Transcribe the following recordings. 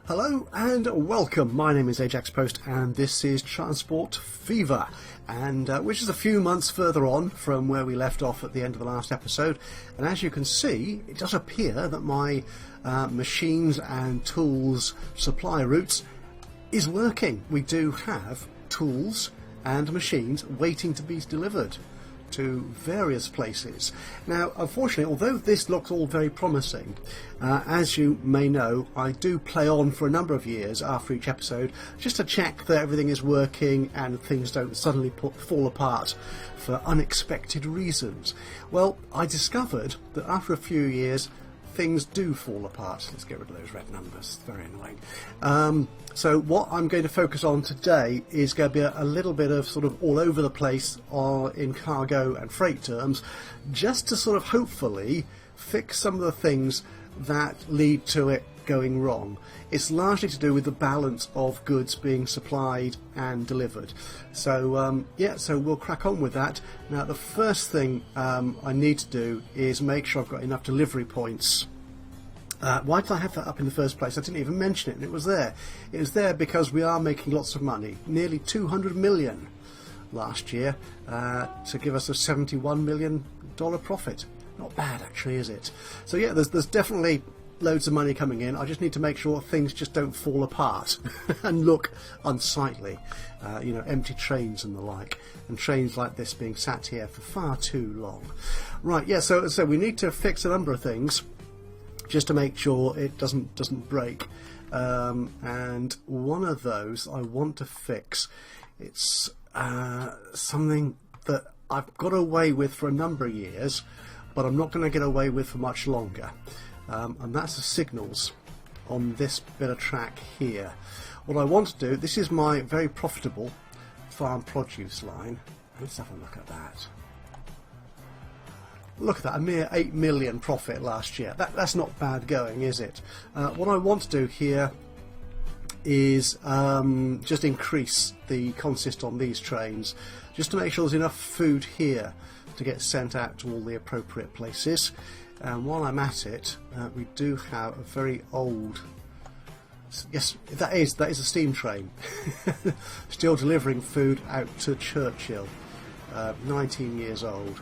Hello and welcome. My name is Ajaxpost and this is Transport Fever, and which is a few months further on from where we left off at the end of the last episode. And as you can see, it does appear that my machines and tools supply routes is working. We do have tools and machines waiting to be delivered to various places. Now, unfortunately, although this looks all very promising, as you may know, I do play on for a number of years after each episode just to check that everything is working and things don't suddenly fall apart for unexpected reasons. Well, I discovered that after a few years things do fall apart. Let's get rid of those red numbers, very annoying. So what I'm going to focus on today is going to be a little bit of sort of all over the place in cargo and freight terms, just to sort of hopefully fix some of the things that lead to it going wrong. It's largely to do with the balance of goods being supplied and delivered. So so we'll crack on with that. Now the first thing I need to do is make sure I've got enough delivery points. Why did I have that up in the first place? I didn't even mention it, and it was there. It was there because we are making lots of money, nearly 200 million last year, to give us a $71 million profit. Not bad, actually, is it? So yeah, there's definitely loads of money coming in. I just need to make sure things just don't fall apart and look unsightly. Empty trains and the like, and trains like this being sat here for far too long. Right, yeah. So we need to fix a number of things just to make sure it doesn't break, and one of those I want to fix. It's something that I've got away with for a number of years, but I'm not going to get away with for much longer, and that's the signals on this bit of track here. What I want to do, this is my very profitable farm produce line. Let's have a look at that. Look at that, a mere 8 million profit last year. That's not bad going, is it? What I want to do here is just increase the consist on these trains, just to make sure there's enough food here to get sent out to all the appropriate places. And while I'm at it, we do have a very old... Yes, that is a steam train. Still delivering food out to Churchill. 19 years old.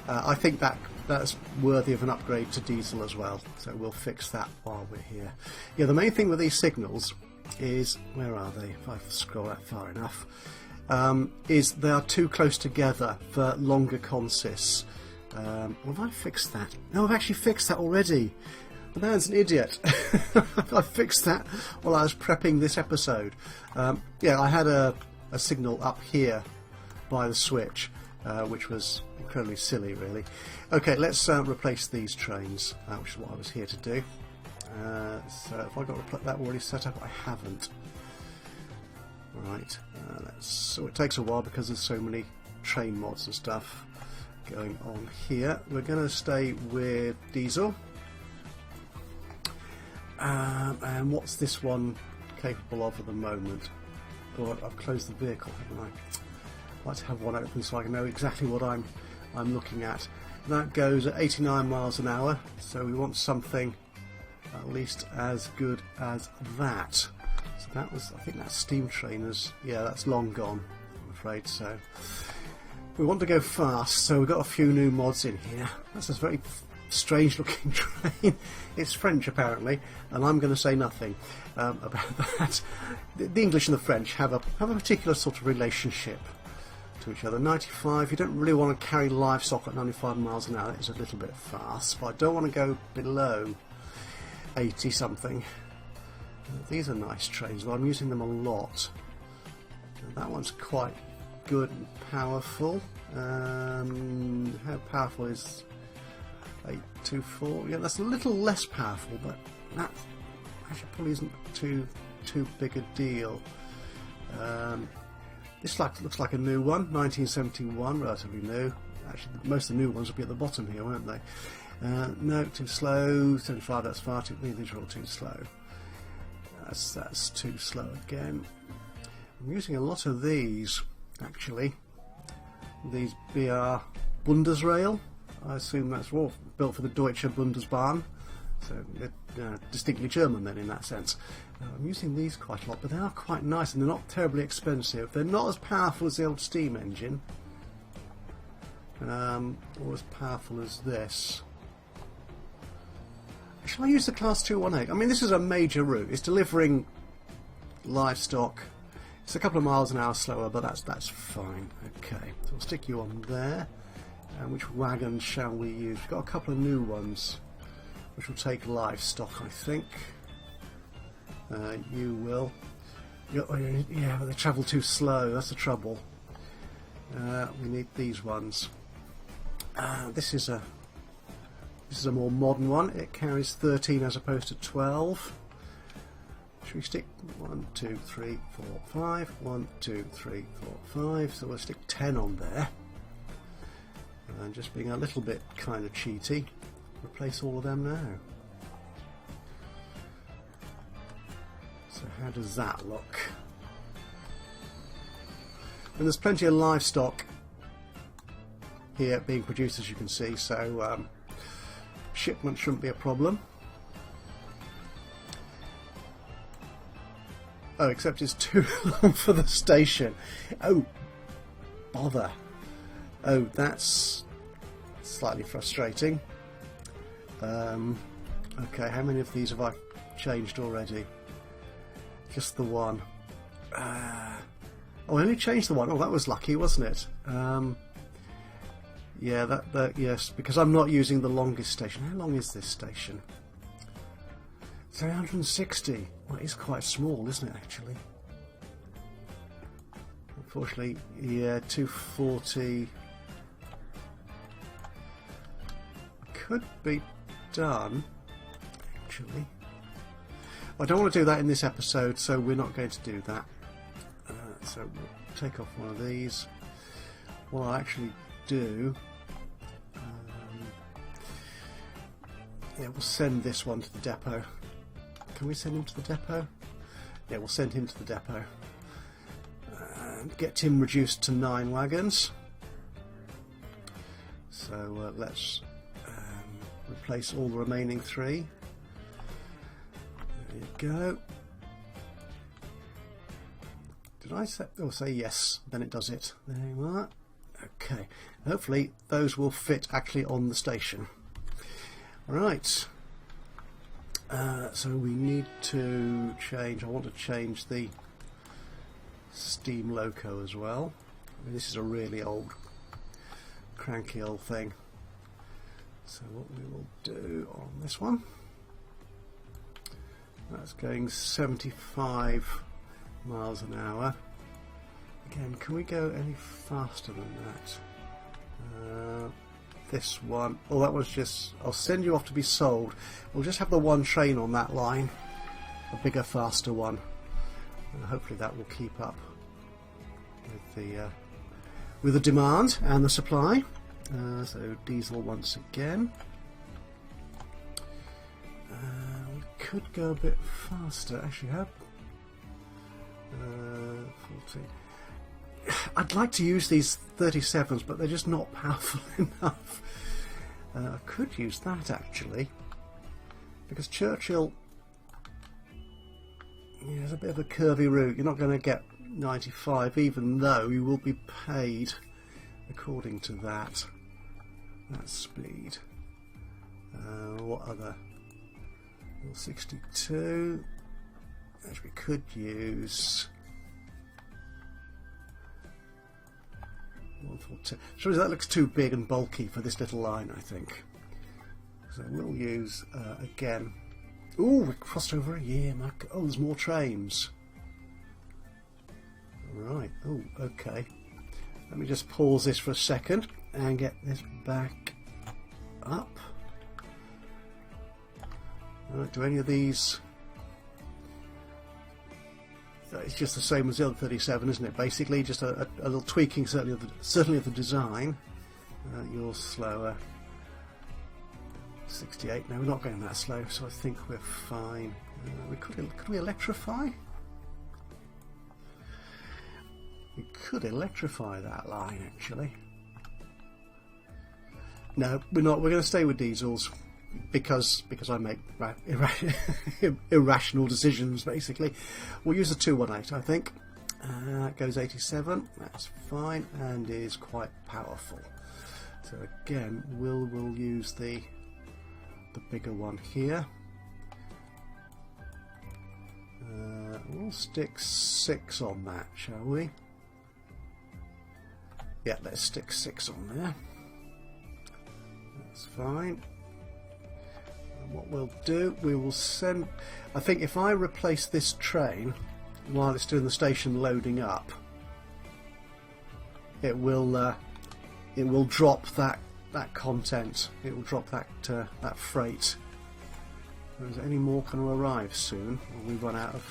I think that's worthy of an upgrade to diesel as well, so we'll fix that while we're here. Yeah, the main thing with these signals is, where are they, if I scroll out far enough, is they are too close together for longer consists. Have I fixed that? No, I've actually fixed that already. The man's an idiot. I fixed that while I was prepping this episode. Yeah, I had a signal up here by the switch, which was incredibly silly, really. Okay, let's replace these trains, which is what I was here to do. So if I got that already set up, I haven't. Right, so it takes a while because there's so many train mods and stuff going on here. We're going to stay with diesel. And what's this one capable of at the moment? Oh, I've closed the vehicle, haven't I? I'd like to have one open so I can know exactly what I'm looking at. And that goes at 89 miles an hour, so we want something at least as good as that. So that was, I think, that steam train is, yeah, that's long gone, I'm afraid. So we want to go fast, so we've got a few new mods in here. That's a very strange looking train. It's French apparently, and I'm going to say nothing about that. The English and the French have a particular sort of relationship to each other. 95, you don't really want to carry livestock at 95 miles an hour. It's a little bit fast, but I don't want to go below 80 something. These are nice trains, but I'm using them a lot. That one's quite good and powerful. How powerful is 824? Yeah, that's a little less powerful, but that actually probably isn't too big a deal. This looks like a new one, 1971, relatively new. Actually, most of the new ones will be at the bottom here, won't they? No, too slow. 75, that's far too. These are all too slow. That's too slow again. I'm using a lot of these, actually. These BR Bundesrail. I assume that's all built for the Deutsche Bundesbahn. So distinctly German then in that sense. I'm using these quite a lot, but they are quite nice and they're not terribly expensive. They're not as powerful as the old steam engine, or as powerful as this. Shall I use the Class 218? I mean, this is a major route. It's delivering livestock. It's a couple of miles an hour slower, but that's fine. Okay, so we'll stick you on there. And which wagons shall we use? We've got a couple of new ones, which will take livestock, I think. You will. Yeah, but they travel too slow. That's the trouble. We need these ones. This is a more modern one. It carries 13 as opposed to 12. Should we stick 1, 2, 3, 4, 5? 1, 2, 3, 4, 5. So we'll stick 10 on there. And just being a little bit kind of cheaty, replace all of them now. So how does that look? And there's plenty of livestock here being produced, as you can see, so shipment shouldn't be a problem. Oh, except it's too long for the station. Oh, bother. Oh, that's slightly frustrating. Okay, how many of these have I changed already? Just the one. Oh, I only changed the one. Oh, that was lucky, wasn't it? Yeah, that yes, because I'm not using the longest station. How long is this station? 360. Well, it's quite small, isn't it, actually? Unfortunately, yeah, 240 could be done, actually. I don't want to do that in this episode, so we're not going to do that. So we'll take off one of these. What I'll actually do, yeah, we'll send this one to the depot. Can we send him to the depot? Yeah, we'll send him to the depot. And get him reduced to 9 wagons. So let's replace all the remaining 3. There you go. Did I say yes? Then it does it. There you are. Okay. Hopefully those will fit actually on the station. Right. So we need to change. I want to change the steam loco as well. I mean, this is a really old, cranky old thing. So what we will do on this one, that's going 75 miles an hour. Again, can we go any faster than that? This one, oh, that was just, I'll send you off to be sold. We'll just have the one train on that line, a bigger, faster one. Hopefully that will keep up with the demand and the supply. So diesel once again. We could go a bit faster. Actually, how? 40. I'd like to use these 37s, but they're just not powerful enough. I could use that actually, because Churchill, yeah, it's a bit of a curvy route. You're not going to get 95, even though you will be paid according to that speed. What other? 62. Actually, we could use 142. Sorry, that looks too big and bulky for this little line, I think. So we'll use again. Oh, we crossed over a year. Oh, there's more trains. Right. Oh, okay. Let me just pause this for a second and get this back up. Right, do any of these? It's just the same as the other 37, isn't it? Basically, just a little tweaking, certainly of the design. You're slower. 68. No, we're not going that slow, so I think we're fine. Could we electrify? We could electrify that line, actually. No, we're not. We're going to stay with diesels. because I make irrational decisions, basically. We'll use the 218, I think. That goes 87, that's fine, and is quite powerful. So again, we'll use the bigger one here. We'll stick 6 on that, shall we? Yeah, let's stick 6 on there. That's fine. And what we'll do, we will send... I think if I replace this train while it's doing the station loading up, it will drop that content. It will drop that freight. Is there any more going to arrive soon? Or we run out of...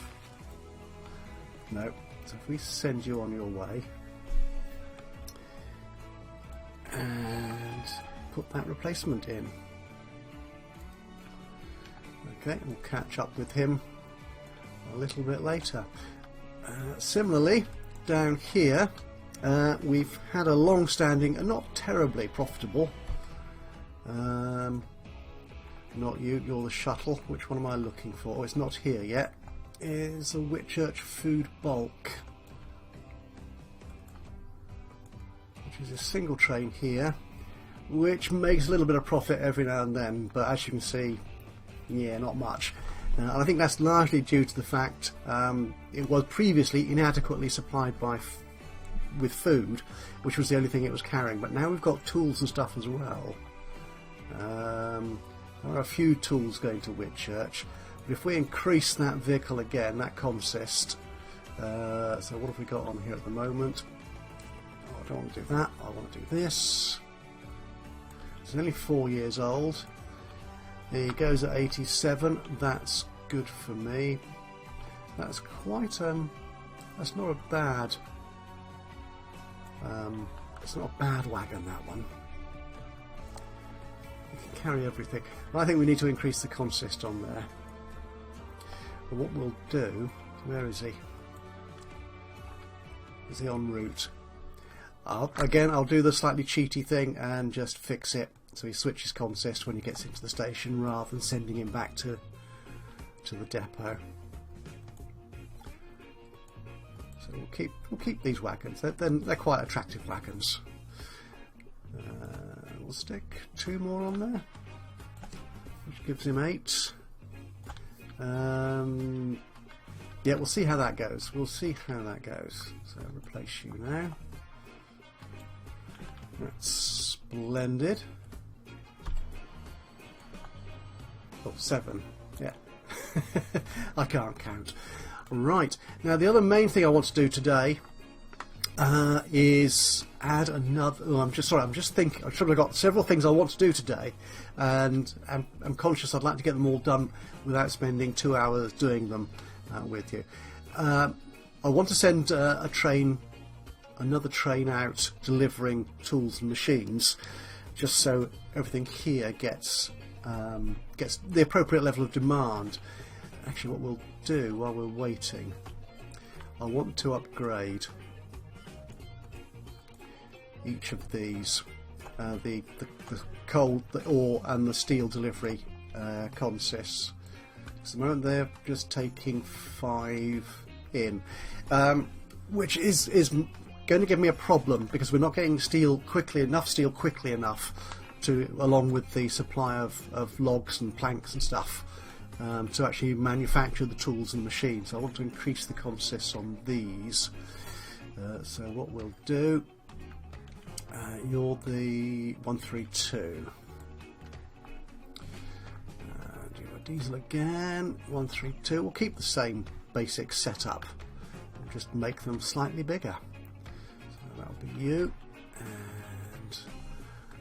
No. So if we send you on your way and put that replacement in. Okay, we'll catch up with him a little bit later. Similarly, down here, we've had a long-standing and not terribly profitable. Not you, you're the shuttle. Which one am I looking for? Oh, it's not here yet. It's a Whitchurch Food Bulk, which is a single train here, which makes a little bit of profit every now and then, but as you can see, yeah, not much. And I think that's largely due to the fact it was previously inadequately supplied with food, which was the only thing it was carrying, but now we've got tools and stuff as well. There are a few tools going to Whitchurch, but if we increase that vehicle again, that consist, so what have we got on here at the moment? Oh, I don't want to do that, I want to do this. It's only 4 years old. He goes at 87, that's good for me. That's quite, that's not a bad, it's not a bad wagon, that one. You can carry everything. But I think we need to increase the consist on there. But what we'll do, where is he? Is he en route? Again, I'll do the slightly cheaty thing and just fix it so he switches consist when he gets into the station rather than sending him back to the depot. So we'll keep these wagons. They're quite attractive wagons. We'll stick 2 more on there, which gives him 8. Yeah, we'll see how that goes. So replace you now. That's splendid. Oh, 7. Yeah. I can't count. Right. Now the other main thing I want to do today is add another... Oh, I'm just thinking... I'm sure I've got several things I want to do today, and I'm conscious I'd like to get them all done without spending 2 hours doing them with you. I want to send another train out delivering tools and machines, just so everything here gets the appropriate level of demand. Actually, what we'll do while we're waiting, I want to upgrade each of these, the coal, the ore and the steel delivery consists. At the moment they're just taking 5 in, which is going to give me a problem because we're not getting steel quickly enough to, along with the supply of logs and planks and stuff, to actually manufacture the tools and machines. So I want to increase the consists on these. So what we'll do, you're the 132. Do a diesel again, 132. We'll keep the same basic setup. We'll just make them slightly bigger. So that'll be you. And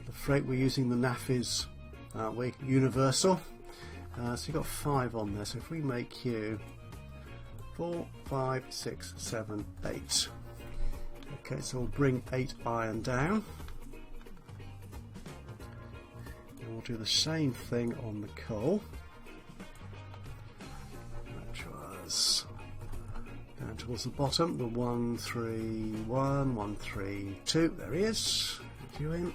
the freight, we're using the NAFIs, aren't we? Universal. So you've got 5 on there. So if we make you 4, 5, 6, 7, 8. Okay, so we'll bring 8 iron down. And we'll do the same thing on the coal, which was down towards the bottom, the 131, 132. There he is. Thank you in.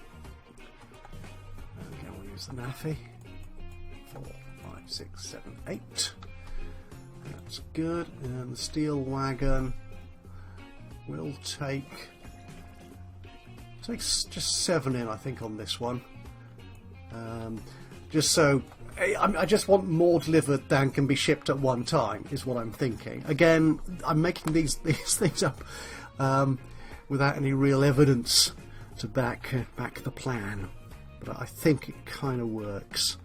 And again, we'll use the NAFI. 4, 5, 6, 7, 8. That's good. And the steel wagon will take just 7 in, I think, on this one. Just so I just want more delivered than can be shipped at one time, is what I'm thinking. Again, I'm making these things up without any real evidence to back the plan, but I think it kind of works.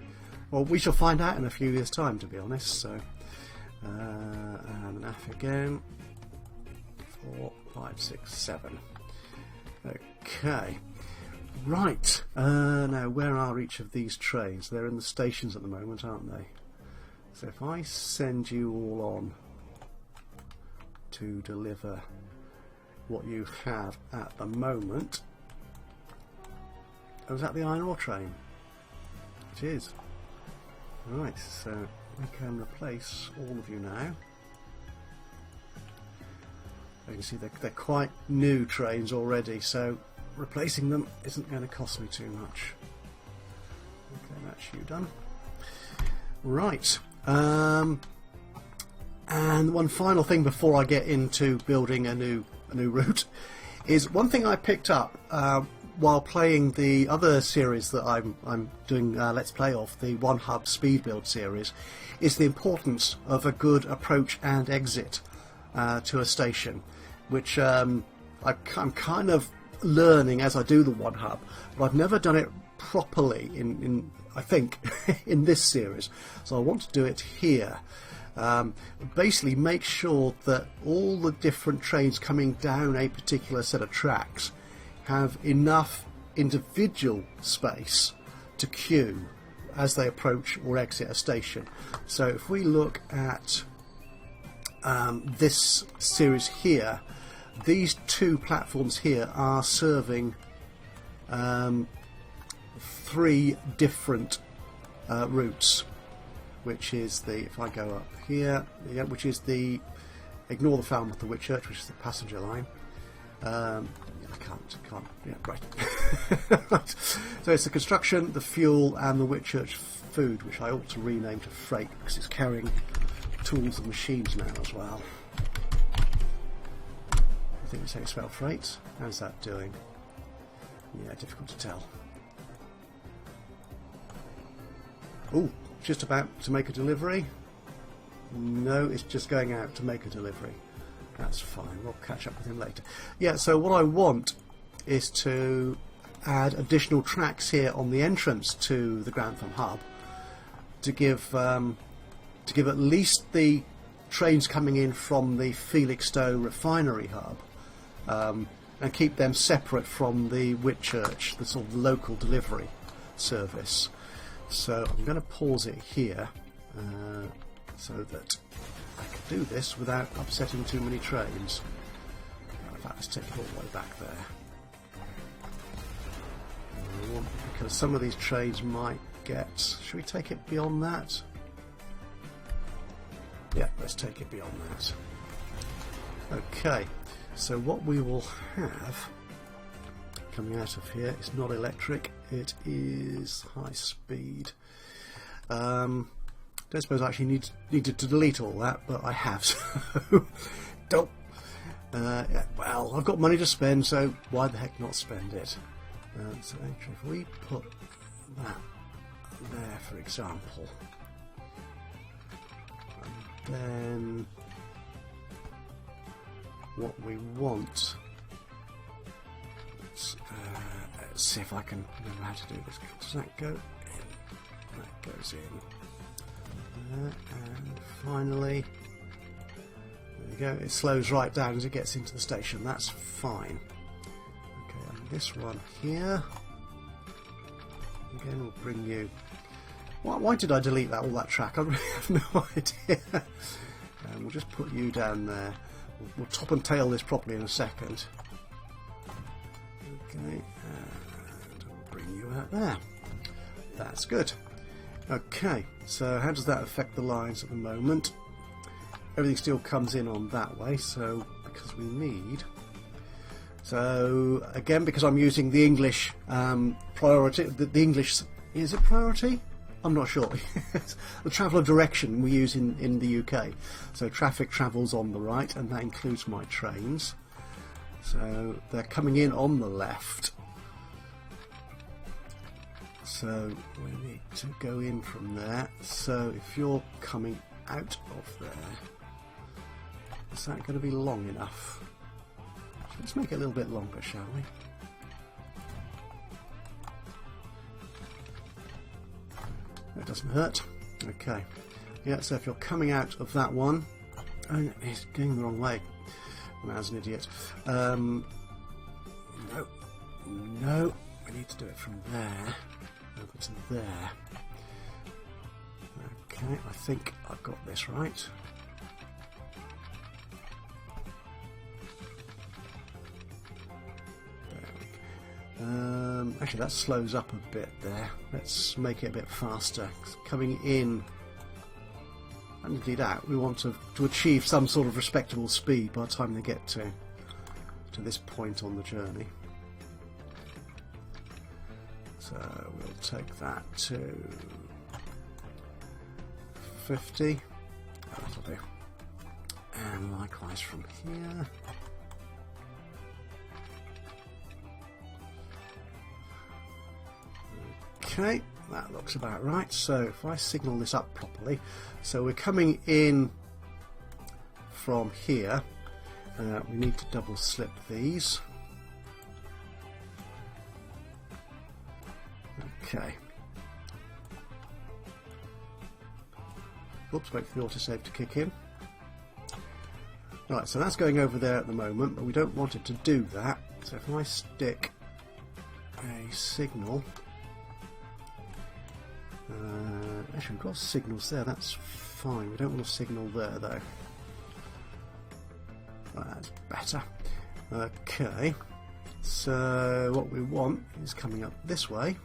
Well, we shall find out in a few years' time, to be honest. So, and an F again. 4, 5, 6, 7. Okay. Right, now where are each of these trays? They're in the stations at the moment, aren't they? So if I send you all on to deliver what you have at the moment... Oh, is that the iron ore train? It is. Right, so we can replace all of you now. You can see they're quite new trains already, so replacing them isn't going to cost me too much. Okay, that's you done. Right, and one final thing before I get into building a new route is one thing I picked up while playing the other series that I'm doing Let's Play of, the One Hub Speed Build series, is the importance of a good approach and exit to a station, which I'm kind of learning as I do the One Hub, but I've never done it properly in I think in this series, so I want to do it here. Basically make sure that all the different trains coming down a particular set of tracks have enough individual space to queue as they approach or exit a station. So if we look at this series here, these two platforms here are serving 3 different routes, which is the, if I go up here, yeah, which is the, ignore the Falmouth to Whitchurch, which is the passenger line. I can't, yeah, right. Right. So it's the construction, the fuel, and the Whitchurch food, which I ought to rename to freight because it's carrying tools and machines now as well. I think it's how you spell freight. How's that doing? Yeah, difficult to tell. Oh, just about to make a delivery. No, it's just going out to make a delivery. That's fine, we'll catch up with him later. Yeah, so what I want is to add additional tracks here on the entrance to the Grantham hub to give at least the trains coming in from the Felixstowe refinery hub, and keep them separate from the Whitchurch, the sort of local delivery service. So I'm going to pause it here so that I can do this without upsetting too many trains. In fact, let's take it all the way back there. Because some of these trains might get... Should we take it beyond that? Yeah, let's take it beyond that. Okay, so what we will have coming out of here is not electric, it is high speed. Don't suppose I actually needed to delete all that, but I have, so don't. Yeah, well, I've got money to spend, so why the heck not spend it? So actually, if we put that there, for example, and then what we want, let's see if I can remember how to do this. Does that go in? That goes in. And finally, there you go, it slows right down as it gets into the station. That's fine. Okay, and this one here, again, will bring you... Why did I delete all that track? I really have no idea. And we'll just put you down there. We'll top and tail this properly in a second. Okay, and we'll bring you out there. That's good. Okay, so how does that affect the lines at the moment? Everything still comes in on that way, so because we need... So, again, because I'm using the English priority... The English... Is it priority? I'm not sure. The traveller direction we use in the UK. So traffic travels on the right, and that includes my trains. So they're coming in on the left. So we need to go in from there. So if you're coming out of there, is that going to be long enough? Let's make it a little bit longer, shall we? That doesn't hurt. Okay. Yeah, so if you're coming out of that one... Oh, he's going the wrong way. As an idiot. No. No. We need to do it from there. Over to there. Okay, I think I've got this right. Actually, that slows up a bit there. Let's make it a bit faster. Coming in and indeed out, we want to achieve some sort of respectable speed by the time they get to this point on the journey. So we'll take that to 50. That'll do. And likewise from here. Okay, that looks about right. So if I signal this up properly, so we're coming in from here. We need to double slip these. Okay. Oops, wait for the autosave to kick in. Right, so that's going over there at the moment, but we don't want it to do that. So if I stick a signal... actually, we've got signals there, that's fine. We don't want a signal there, though. Right, that's better. Okay, so what we want is coming up this way.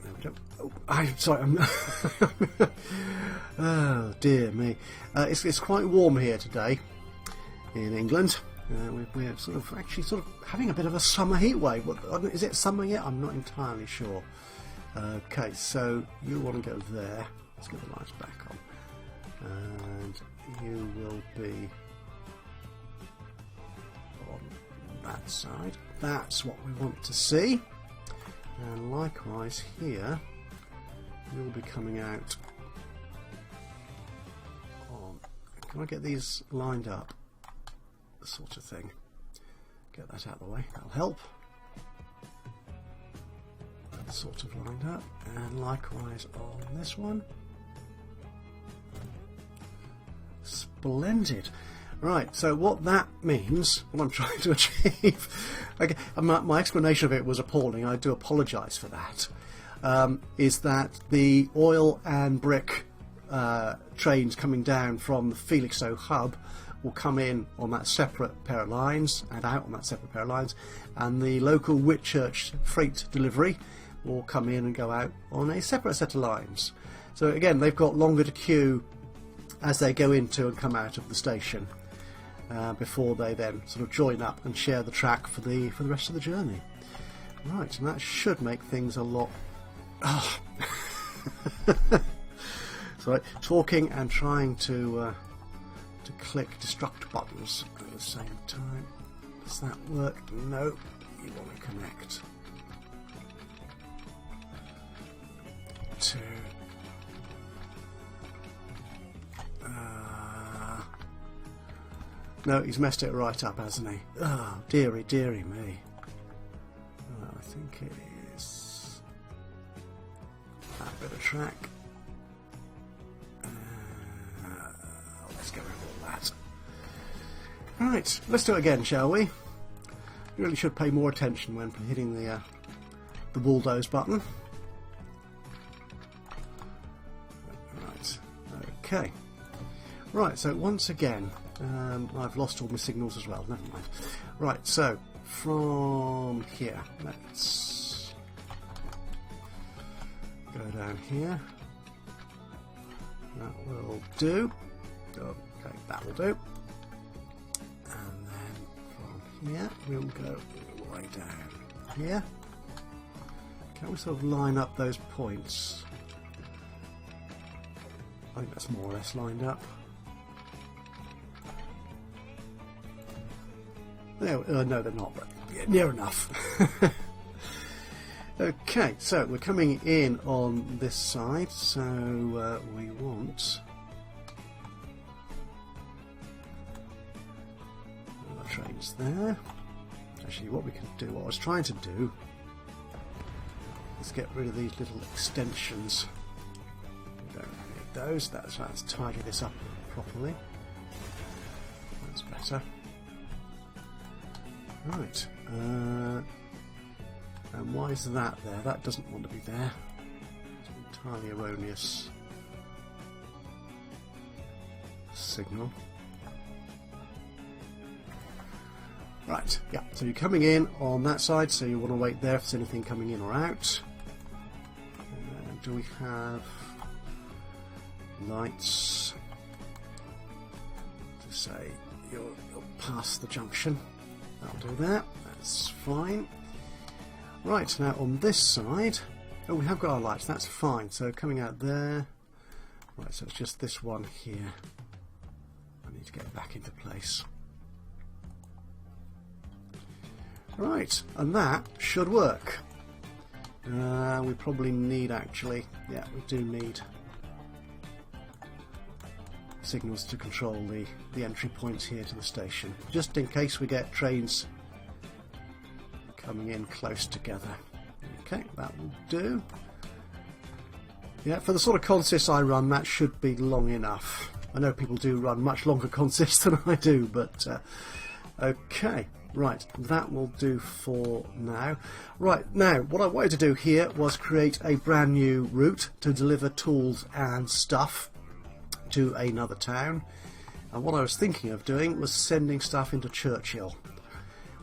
No, we don't. Oh, I'm sorry. Oh dear me. It's quite warm here today in England. We're sort of having a bit of a summer heat wave. Is it summer yet? I'm not entirely sure. Okay, so you want to go there. Let's get the lights back on. And you will be on that side. That's what we want to see. And likewise here, you'll be coming out on... Can I get these lined up? Sort of thing. Get that out of the way, that'll help. That's sort of lined up, and likewise on this one. Splendid. Right, so what that means, what I'm trying to achieve, okay, my explanation of it was appalling, I do apologise for that, is that the oil and brick trains coming down from the Felixstowe hub will come in on that separate pair of lines and out on that separate pair of lines, and the local Whitchurch freight delivery will come in and go out on a separate set of lines. So again, they've got longer to queue as they go into and come out of the station before they then sort of join up and share the track for the rest of the journey. Right, and that should make things a lot... Oh. So talking and trying to click destruct buttons at the same time. Does that work? No. You want to connect to no, he's messed it right up, hasn't he? Oh, dearie, dearie me. I think it is that bit of track. Let's get rid of all that. Right, let's do it again, shall we? You really should pay more attention when hitting the bulldoze button. Right, okay. Right, so once again, I've lost all my signals as well, never mind. Right, so from here, let's go down here. That will do. Okay, that will do. And then from here, we'll go all the way down here. Can we sort of line up those points? I think that's more or less lined up. No, they're not, but yeah, near enough. Okay, so we're coming in on this side, so we want the trains there. Actually, what we can do, what I was trying to do, is get rid of these little extensions. We don't need those. Let's tidy this up properly. That's better. Right. And why is that there? That doesn't want to be there. It's an entirely erroneous signal. Right, yeah, so you're coming in on that side, so you want to wait there if there's anything coming in or out. Do we have lights to say you're past the junction? That'll do that, that's fine. Right, now on this side, oh, we have got our lights, that's fine. So coming out there, right, so it's just this one here. I need to get it back into place. Right, and that should work. We probably need, actually, yeah, we do need signals to control the entry points here to the station, just in case we get trains coming in close together. Okay, that will do. Yeah, for the sort of consists I run, that should be long enough. I know people do run much longer consists than I do, but okay. Right, that will do for now. Right, now, what I wanted to do here was create a brand new route to deliver tools and stuff to another town. And what I was thinking of doing was sending stuff into Churchill.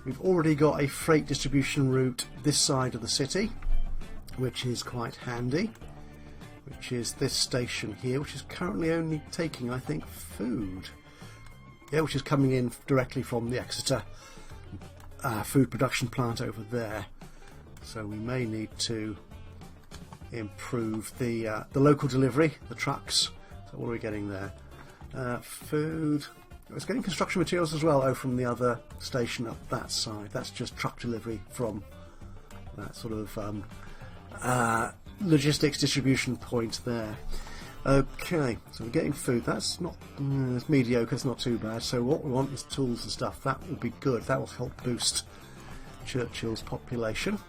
We've already got a freight distribution route this side of the city, which is quite handy, which is this station here, which is currently only taking, I think, food. Yeah, which is coming in directly from the Exeter food production plant over there. So we may need to improve the local delivery, the trucks. So what are we getting there? Food. It's getting construction materials as well. Oh, from the other station up that side. That's just truck delivery from that sort of logistics distribution point there. Okay, so we're getting food. That's not it's mediocre. It's not too bad. So what we want is tools and stuff. That will be good. That will help boost Churchill's population.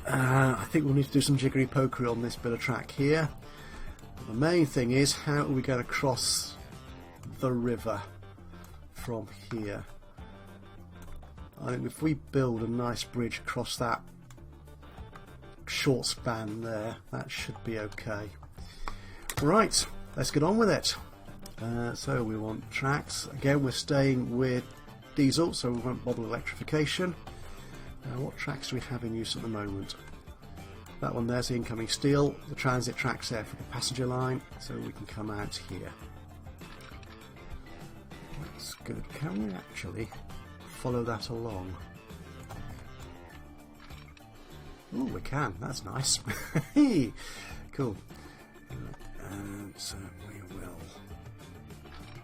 I think we'll need to do some jiggery pokery on this bit of track here. The main thing is, how are we going to cross the river from here? I think if we build a nice bridge across that short span there, that should be okay. Right, let's get on with it. So we want tracks. Again, we're staying with diesel, so we won't bother with electrification. What tracks do we have in use at the moment? That one there's the incoming steel. The transit tracks there for the passenger line, so we can come out here. That's good. Can we actually follow that along? Oh, we can. That's nice. Cool. So we will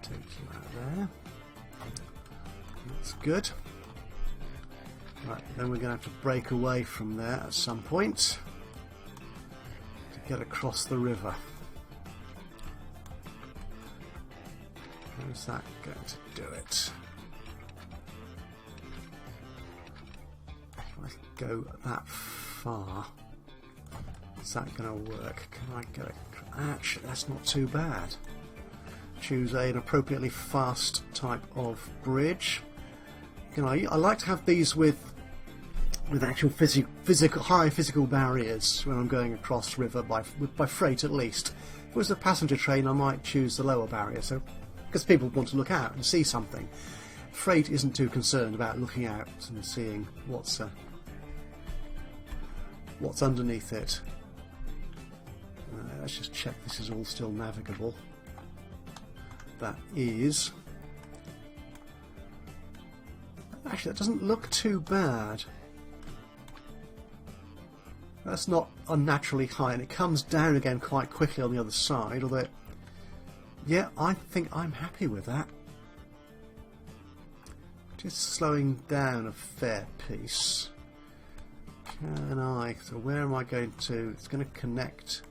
take you out there. That's good. Right, then we're going to have to break away from there at some point to get across the river. How's that going to do it? If I go that far, is that going to work? Can I get it? Actually, that's not too bad. Choose an appropriately fast type of bridge. You know, I like to have these with actual high physical barriers when I'm going across river by freight at least. If it was a passenger train, I might choose the lower barrier, so because people want to look out and see something. Freight isn't too concerned about looking out and seeing what's underneath it. Let's just check this is all still navigable. That is. Actually, that doesn't look too bad. That's not unnaturally high, and it comes down again quite quickly on the other side, although, yeah, I think I'm happy with that. Just slowing down a fair piece. So where am I going to? It's going to connect.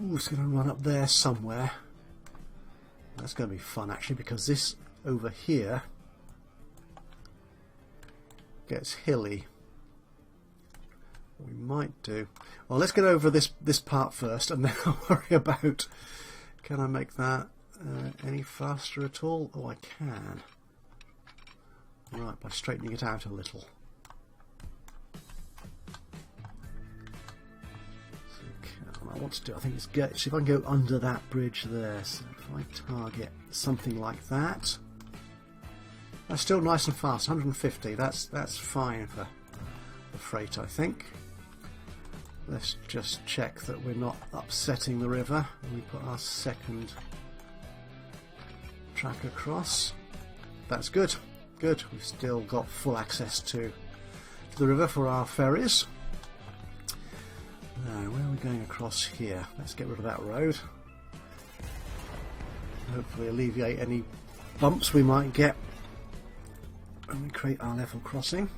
Ooh, it's going to run up there somewhere. That's going to be fun actually, because this over here gets hilly. What we might do, well, let's get over this part first, and then I'll worry about, can I make that any faster at all? Oh, I can. Right, by straightening it out a little. So what I want to do, I think, is get, see if I can go under that bridge there. So if I target something like that, that's still nice and fast. 150. That's fine for the freight, I think. Let's just check that we're not upsetting the river when we put our second track across. That's good. Good. We've still got full access to the river for our ferries. Now, where are we going across here? Let's get rid of that road. Hopefully alleviate any bumps we might get when we create our level crossing.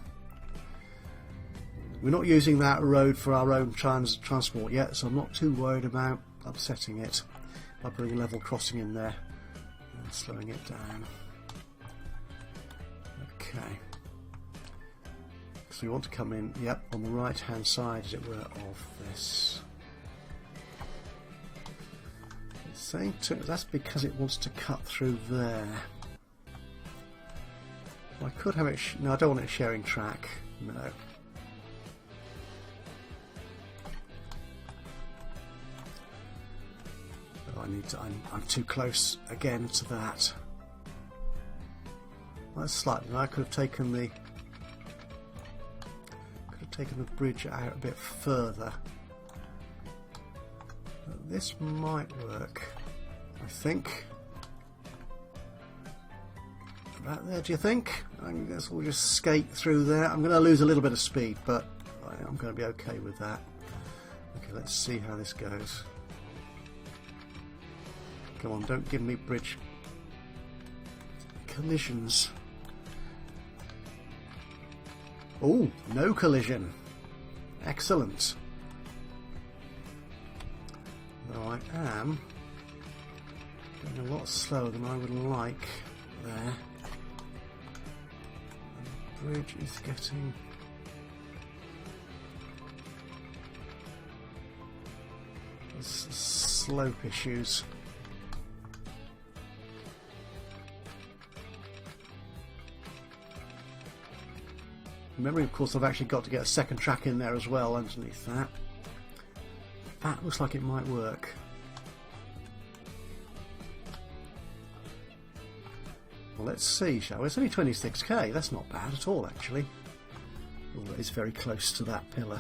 We're not using that road for our own transport yet, so I'm not too worried about upsetting it by putting a level crossing in there and slowing it down. Okay. So we want to come in, yep, on the right hand side, as it were, of this. It's saying that's because it wants to cut through there. Well, I could have it, no, I don't want it sharing track, no. I'm too close again to that. That's slightly. I could have taken the bridge out a bit further. But this might work, I think. About there, do you think? I guess we'll just skate through there. I'm going to lose a little bit of speed, but I'm going to be okay with that. Okay, let's see how this goes. Come on, don't give me bridge collisions. Oh, no collision. Excellent. Though I am going a lot slower than I would like there. And the bridge is getting... There's slope issues. Remembering, of course, I've actually got to get a second track in there as well underneath that. That looks like it might work. Well, let's see, shall we? It's only 26k. That's not bad at all, actually. Although it's very close to that pillar.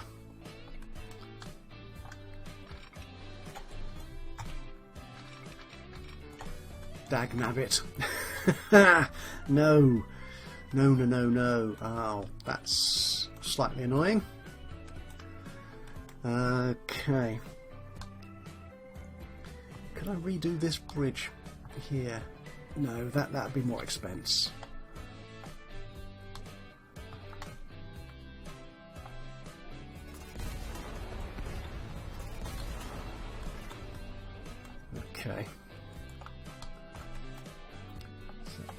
Dagnabbit. No. No, no, no, no. Oh, that's slightly annoying. Okay. Could I redo this bridge here? No, that'd be more expense. Okay.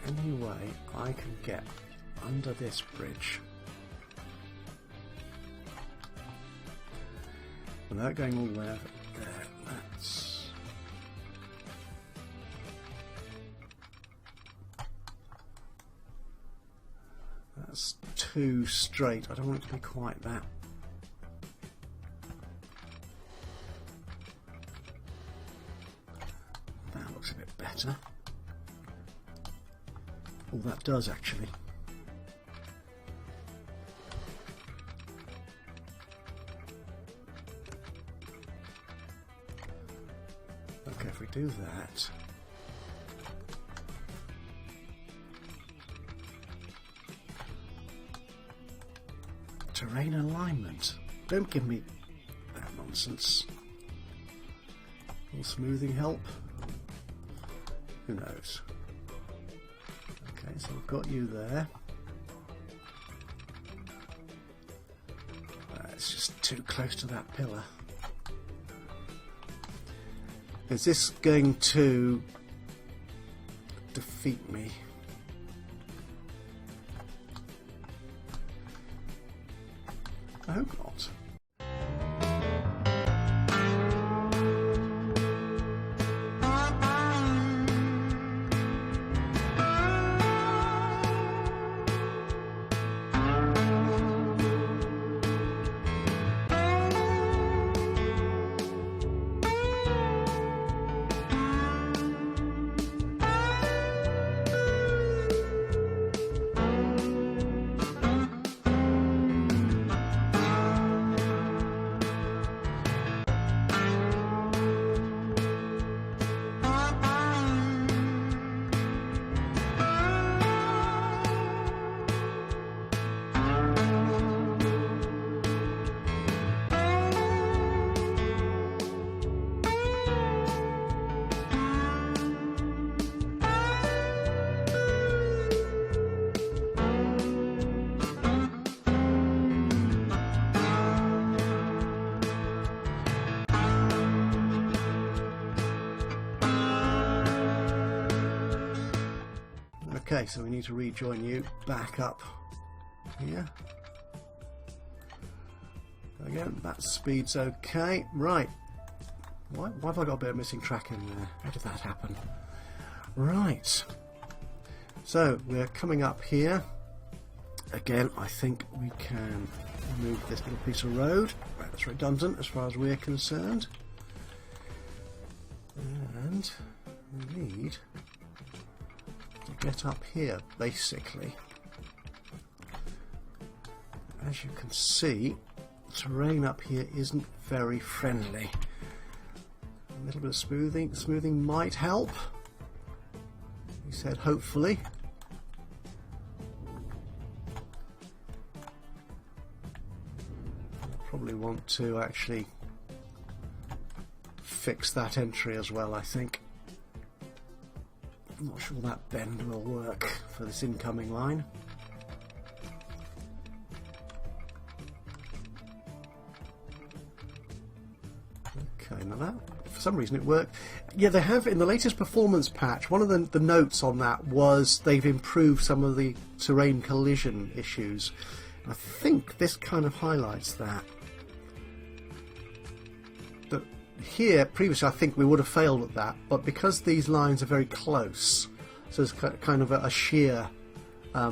Any way I can get under this bridge without going all the way over there, that's too straight. I don't want it to be quite that. That looks a bit better. Oh, that does actually. Okay, if we do that, terrain alignment. don't give me that nonsense. Will smoothing help? Who knows? Okay, so I've got you there. It's just too close to that pillar. Is this going to defeat me? I hope not. Okay, so we need to rejoin you back up here. Again, that speed's okay. Right. Why have I got a bit of missing track in there? How did that happen? Right. So, we're coming up here. Again, I think we can remove this little piece of road. That's redundant as far as we're concerned. And we need to get up here, basically. As you can see, the terrain up here isn't very friendly. A little bit of smoothing might help. He said hopefully. I'll probably want to actually fix that entry as well, I think. I'm not sure that bend will work for this incoming line. Okay, now that, for some reason it worked. Yeah, they have, in the latest performance patch, one of the notes on that was they've improved some of the terrain collision issues. I think this kind of highlights that. But here, previously, I think we would have failed at that, but because these lines are very close, so there's kind of a sheer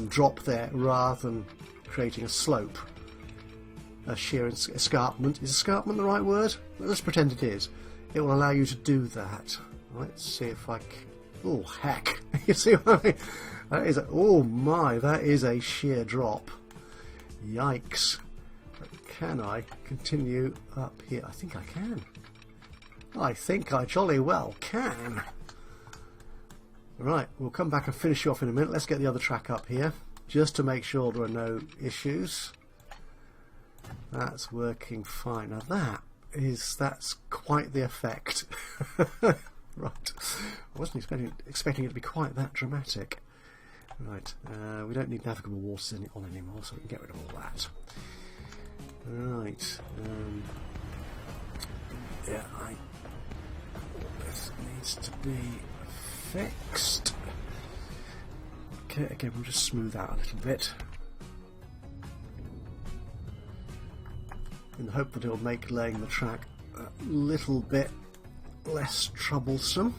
drop there rather than creating a slope. A sheer escarpment. Is escarpment the right word? Let's pretend it is. It will allow you to do that. Let's see if I can... Oh, heck. You see what I mean? That is oh my, that is a sheer drop. Yikes. But can I continue up here? I think I can. I think I jolly well can. Right, we'll come back and finish you off in a minute. Let's get the other track up here, just to make sure there are no issues. That's working fine. Now that's quite the effect. Right, I wasn't expecting it to be quite that dramatic. Right, we don't need navigable waters on anymore, so we can get rid of all that. Right, yeah, this needs to be fixed. Okay, again, we'll just smooth out a little bit, in the hope that it'll make laying the track a little bit less troublesome.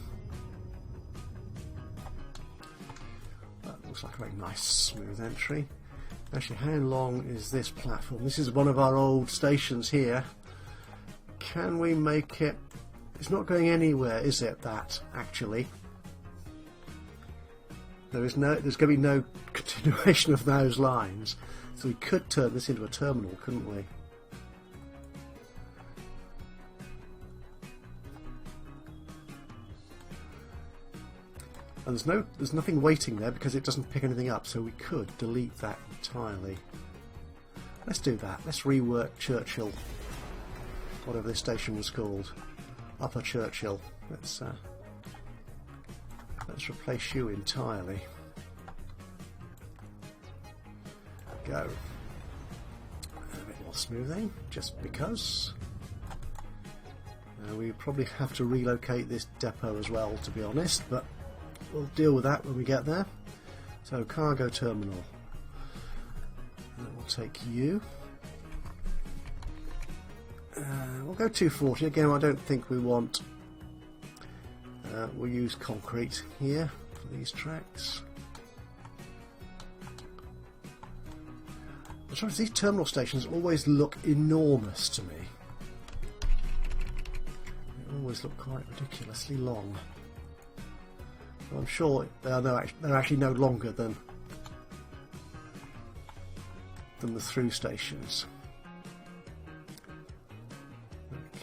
That looks like a very nice smooth entry. Actually, how long is this platform? This is one of our old stations here. Can we make it... It's not going anywhere, is it, that, actually? There's going to be no continuation of those lines. So we could turn this into a terminal, couldn't we? And there's nothing waiting there because it doesn't pick anything up, so we could delete that entirely. Let's do that. Let's rework Churchill, whatever this station was called. Upper Churchill. Let's replace you entirely. Go. A bit more smoothing, just because. We probably have to relocate this depot as well, to be honest, but we'll deal with that when we get there. So, cargo terminal. That will take you. We'll go 240. Again, I don't think we want... we'll use concrete here for these tracks. The trouble is, these terminal stations always look enormous to me. They always look quite ridiculously long. I'm sure they're actually no longer than the through stations.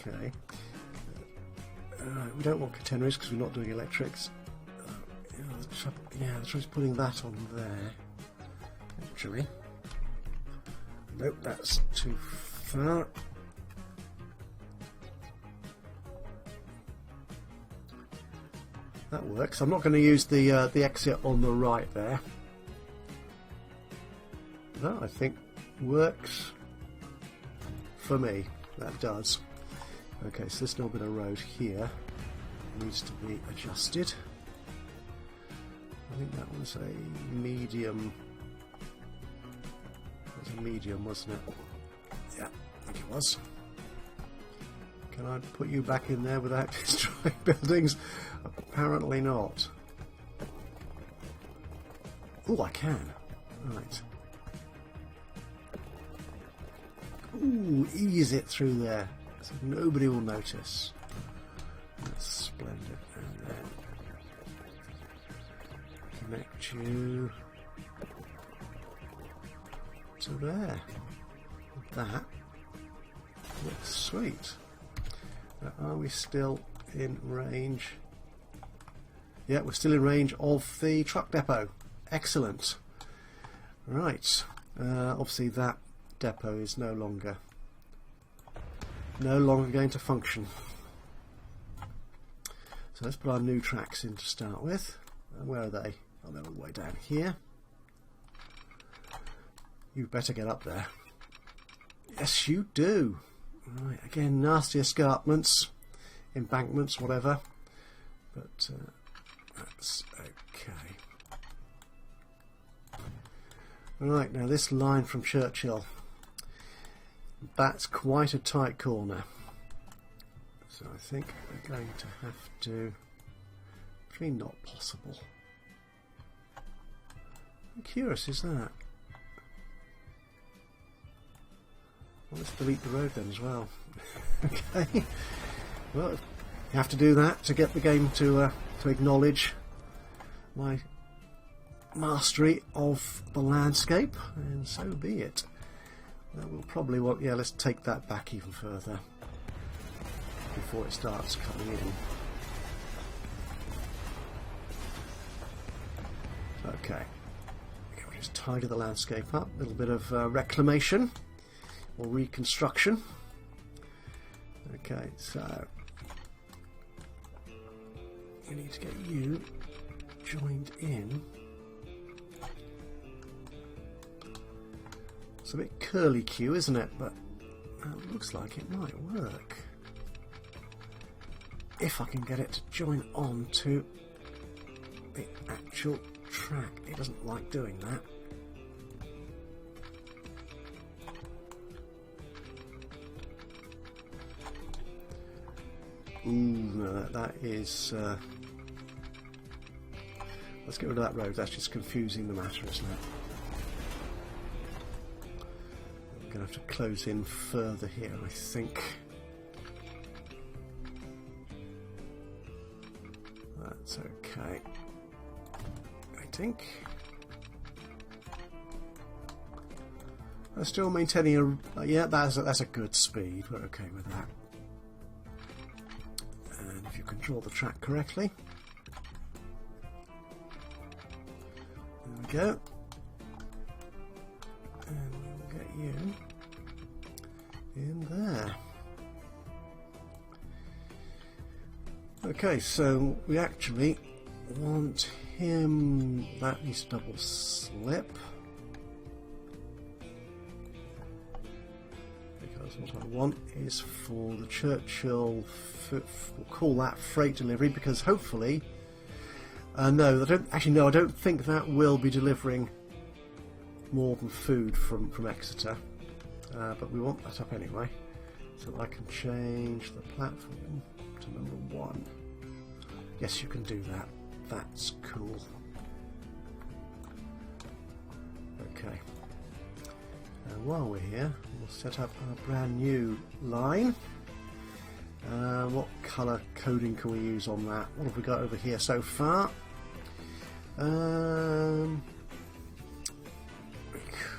Okay. We don't want catenaries because we're not doing electrics. The trouble is putting that on there. Actually. Nope, that's too far. That works. I'm not going to use the exit on the right there. That, I think, works for me. That does. Okay, so this little bit of road here needs to be adjusted. I think that was a medium. It was a medium, wasn't it? Yeah, I think it was. Can I put you back in there without destroying buildings? Apparently not. Oh, I can. Right. Ooh, ease it through there so nobody will notice. That's splendid. And then connect you to there. That looks sweet. Are we still in range? Yeah, we're still in range of the truck depot. Excellent. Right. Obviously that depot is no longer going to function. So let's put our new tracks in to start with. Where are they? Oh, they're all the way down here. You better get up there. Yes, you do. Right, again, nasty escarpments, embankments, whatever. But that's okay. Right, now this line from Churchill, that's quite a tight corner. So I think we're going to have to... Actually not possible. How curious is that? Well, let's delete the road then as well. Okay. Well, you have to do that to get the game to acknowledge my mastery of the landscape, and so be it. We'll probably want... Yeah, let's take that back even further before it starts coming in. Okay. We'll just tidy the landscape up. A little bit of reclamation or reconstruction. Okay, so we need to get you joined in. It's a bit curly-Q, isn't it? But it looks like it might work. If I can get it to join on to the actual track. It doesn't like doing that. Ooh, no, that is... let's get rid of that road. That's just confusing the matter, isn't it? I'm going to have to close in further here, I think. That's okay. I think. I'm still maintaining a... yeah, that's a good speed. We're okay with that. And if you control the track correctly. There we go. And we'll get you in there. Okay, so we actually want him, that needs to double slip, because what I want is for the Churchill, we'll call that freight delivery, because hopefully, no, I don't think that will be delivering more than food from Exeter, but we want that up anyway, so I can change the platform to number 1. Yes, you can do that. That's cool. Okay. And while we're here, we'll set up our brand new line. What colour coding can we use on that? What have we got over here so far? We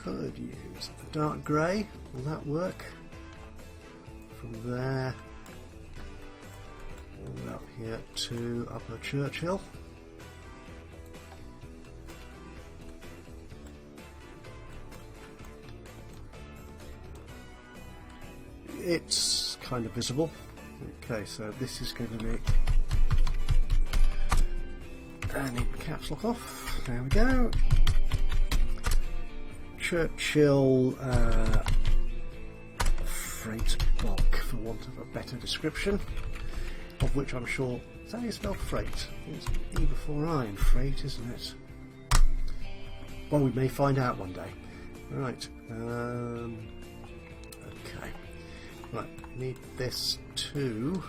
could use a dark grey. Will that work? From there, all up here to Upper Churchill. It's kind of visible. Okay, so this is going to be, and in caps lock off. There we go. Churchill freight bulk, for want of a better description, of which I'm sure, is that how you spell freight? It's E before I in freight, isn't it? Well, we may find out one day. Right. Okay. Right. Need this too.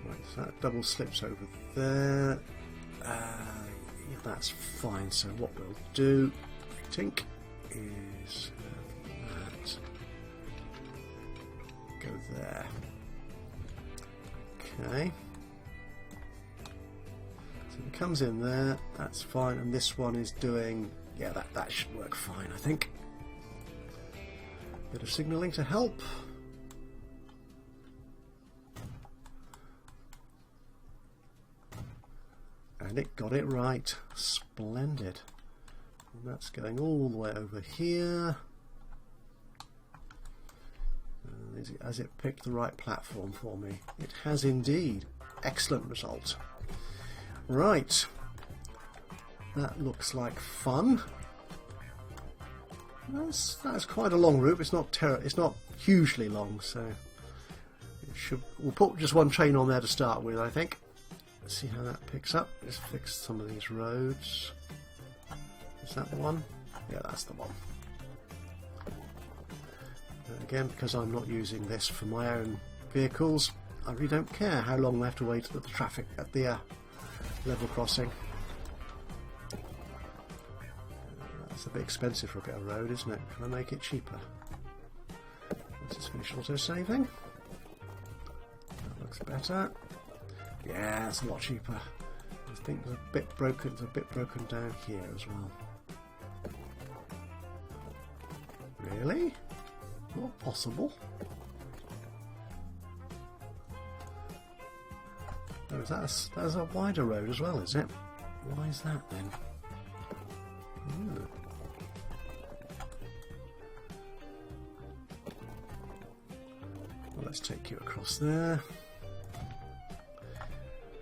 Right. So that double slips over there. Yeah, that's fine. So what we'll do, I think, is that go there. Okay. So it comes in there. That's fine. And this one is doing. Yeah, that should work fine, I think. Bit of signalling to help. And it got it right. Splendid. And that's going all the way over here. Has it picked the right platform for me? It has indeed. Excellent result. Right. That looks like fun. That's quite a long route. It's not hugely long, so we'll put just one train on there to start with, I think. Let's see how that picks up. Let's fix some of these roads. Is that the one? Yeah, that's the one. And again, because I'm not using this for my own vehicles, I really don't care how long we have to wait at the traffic at the level crossing. That's a bit expensive for a bit of road, isn't it? Can I make it cheaper? Let's just finish auto-saving. That looks better. Yeah, it's a lot cheaper. I think there's a bit broken. It's a bit broken down here as well. Really? Not possible. Oh, that's a wider road as well, is it? Why is that then? Ooh. Well, let's take you across there.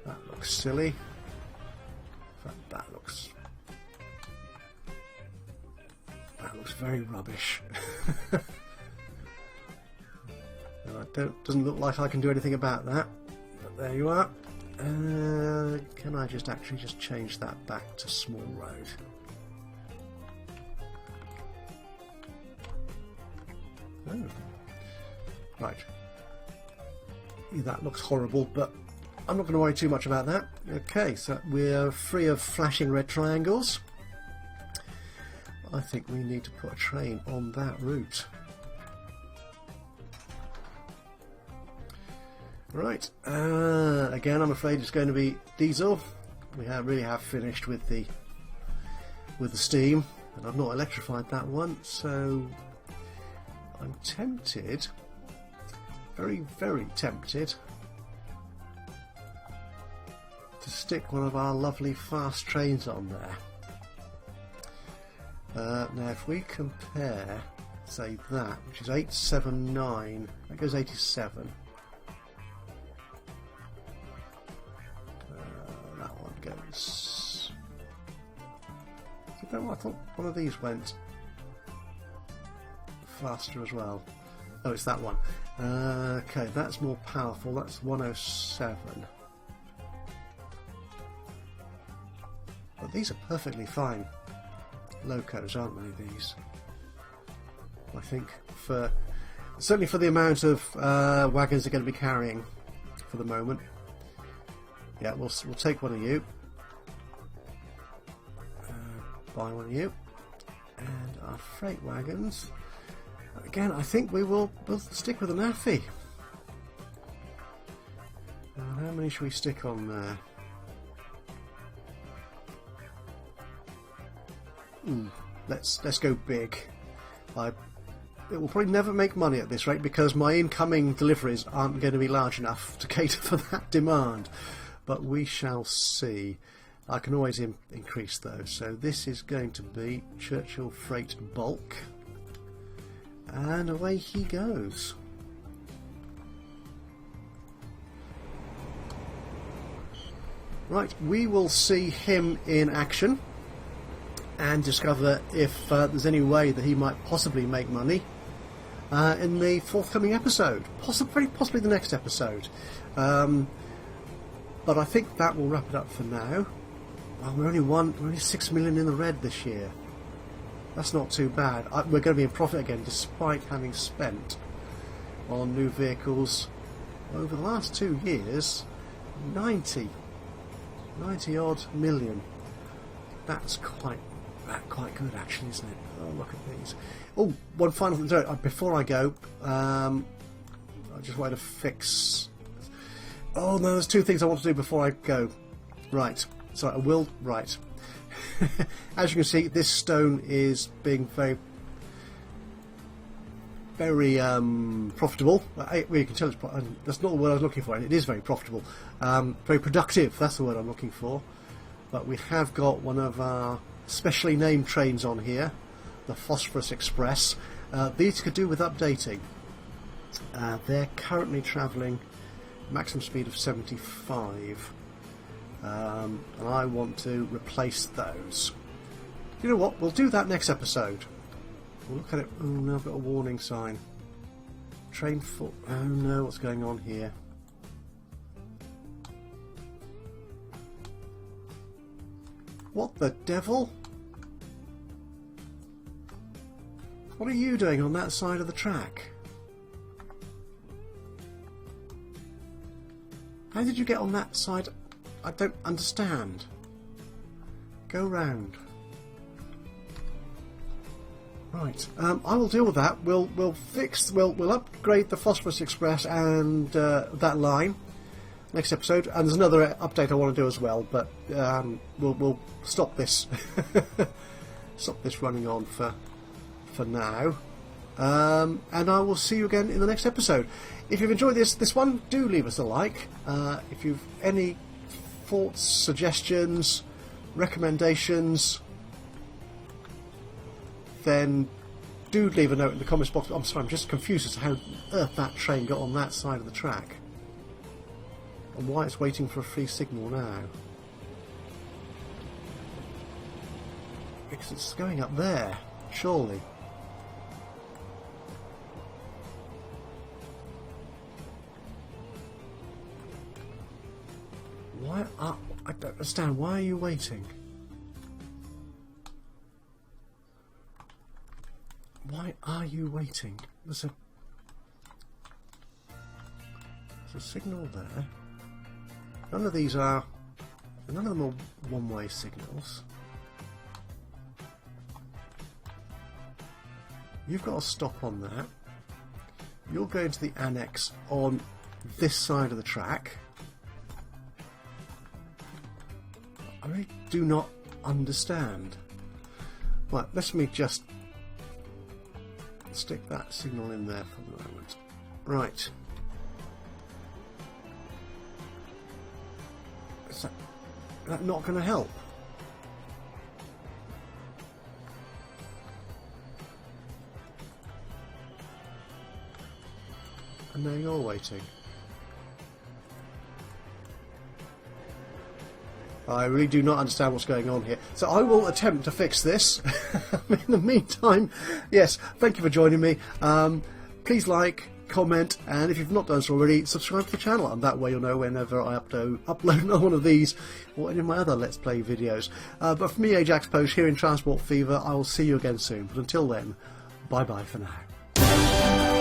That looks silly. In fact, that looks very rubbish. Doesn't look like I can do anything about that. But there you are. Can I just change that back to small road? Oh. Right. That looks horrible, but I'm not going to worry too much about that. Okay, so we're free of flashing red triangles. I think we need to put a train on that route. Right, again I'm afraid it's going to be diesel. We really have finished with the steam, and I've not electrified that one, so I'm tempted, very, very tempted, to stick one of our lovely fast trains on there. Now if we compare, say that, which is 879, that goes 87. That one goes... I thought one of these went faster as well. Oh, it's that one. Okay, that's more powerful. That's 107. But these are perfectly fine locos, aren't they, these? I think certainly for the amount of wagons they're going to be carrying for the moment. Yeah, we'll take one of you. Buy one of you. And our freight wagons. Again, I think we'll stick with an AFI. How many should we stick on there? Let's go big. It will probably never make money at this rate because my incoming deliveries aren't going to be large enough to cater for that demand. But we shall see. I can always increase those. So this is going to be Churchill Freight Bulk. And away he goes. Right, we will see him in action and discover if there's any way that he might possibly make money in the forthcoming episode. Very possibly the next episode. But I think that will wrap it up for now. Well, we're only 6 million in the red this year. That's not too bad. We're going to be in profit again despite having spent on new vehicles over the last 2 years 90 odd million. That's quite good actually, isn't it? Oh, look at these. Oh, one final thing. Sorry, before I go, I just wanted to fix... Oh no, there's 2 things I want to do before I go. Right. Sorry, I will... Right. As you can see, this stone is being very profitable. You can tell it's, that's not the word I was looking for, and it is very profitable. Very productive, that's the word I'm looking for. But we have got one of our specially named trains on here, the Phosphorus Express. These could do with updating. They're currently travelling maximum speed of 75. And I want to replace those. You know what? We'll do that next episode. We'll look at it. Oh no, I've got a warning sign. Train full. Oh no, what's going on here? What the devil? What are you doing on that side of the track? How did you get on that side? I don't understand. Go round. Right. I will deal with that. We'll upgrade the Phosphorus Express and that line next episode. And there's another update I want to do as well, but we'll stop this. Stop this running on for now. And I will see you again in the next episode. If you've enjoyed this one, do leave us a like. If you've any thoughts, suggestions, recommendations, then do leave a note in the comments box. I'm sorry, I'm just confused as to how on earth that train got on that side of the track and why it's waiting for a free signal now. Because it's going up there, surely. I don't understand. Why are you waiting? Why are you waiting? There's a signal there. None of them are one-way signals. You've got to stop on that. You're going to the annex on this side of the track. I really do not understand. Right, let me just stick that signal in there for the moment. Right. that not going to help? And now you're waiting. I really do not understand what's going on here. So I will attempt to fix this. In the meantime, yes, thank you for joining me. Please like, comment, and if you've not done so already, subscribe to the channel, and that way you'll know whenever I upload one of these or any of my other Let's Play videos. But for me, Ajaxpost, here in Transport Fever, I will see you again soon. But until then, bye-bye for now.